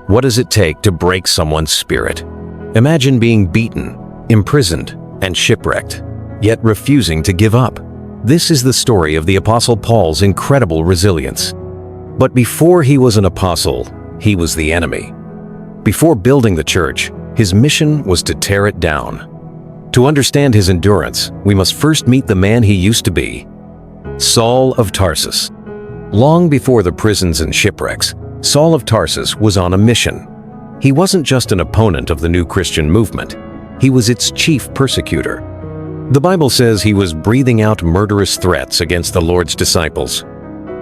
What does it take to break someone's spirit? Imagine being beaten, imprisoned, and shipwrecked, yet refusing to give up. This is the story of the Apostle Paul's incredible resilience. But before he was an apostle, he was the enemy. Before building the church, his mission was to tear it down. To understand his endurance, we must first meet the man he used to be, Saul of Tarsus. Long before the prisons and shipwrecks, Saul of Tarsus was on a mission. He wasn't just an opponent of the new Christian movement, he was its chief persecutor. The Bible says he was breathing out murderous threats against the Lord's disciples.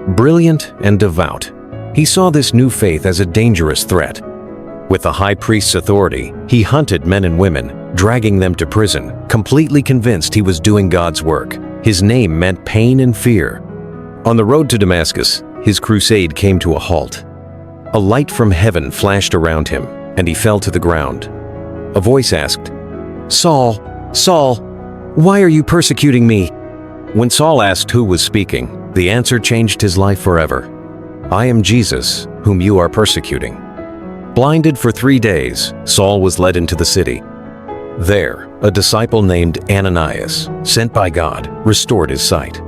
Brilliant and devout, he saw this new faith as a dangerous threat. With the high priest's authority, he hunted men and women, dragging them to prison, completely convinced he was doing God's work. His name meant pain and fear. On the road to Damascus, his crusade came to a halt. A light from heaven flashed around him, and he fell to the ground. A voice asked, "Saul, Saul, why are you persecuting me?" When Saul asked who was speaking, the answer changed his life forever. "I am Jesus, whom you are persecuting." Blinded for 3 days, Saul was led into the city. There, a disciple named Ananias, sent by God, restored his sight.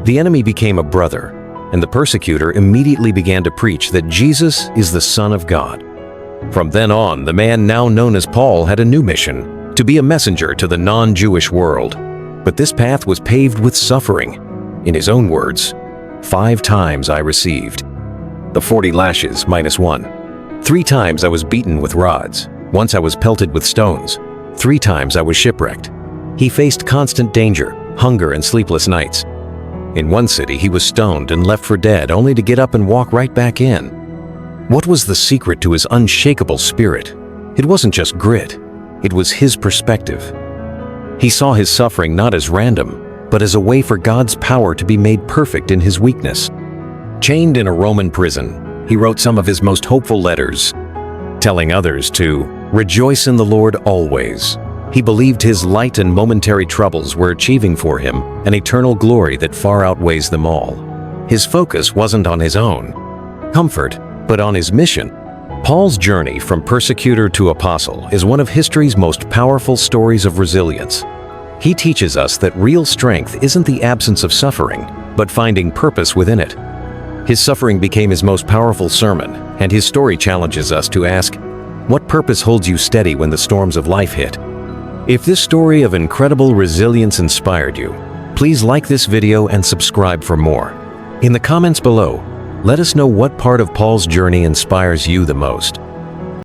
The enemy became a brother, and the persecutor immediately began to preach that Jesus is the Son of God. From then on, the man now known as Paul had a new mission, to be a messenger to the non-Jewish world. But this path was paved with suffering. In his own words, 5 times I received the 40 lashes minus 1. 3 times I was beaten with rods. Once I was pelted with stones. 3 times I was shipwrecked. He faced constant danger, hunger, and sleepless nights. In one city, he was stoned and left for dead, only to get up and walk right back in. What was the secret to his unshakable spirit? It wasn't just grit. It was his perspective. He saw his suffering not as random, but as a way for God's power to be made perfect in his weakness. Chained in a Roman prison, he wrote some of his most hopeful letters, telling others to rejoice in the Lord always. He believed his light and momentary troubles were achieving for him an eternal glory that far outweighs them all. His focus wasn't on his own comfort, but on his mission. Paul's journey from persecutor to apostle is one of history's most powerful stories of resilience. He teaches us that real strength isn't the absence of suffering, but finding purpose within it. His suffering became his most powerful sermon, and his story challenges us to ask, what purpose holds you steady when the storms of life hit? If this story of incredible resilience inspired you, please like this video and subscribe for more. In the comments below, let us know what part of Paul's journey inspires you the most.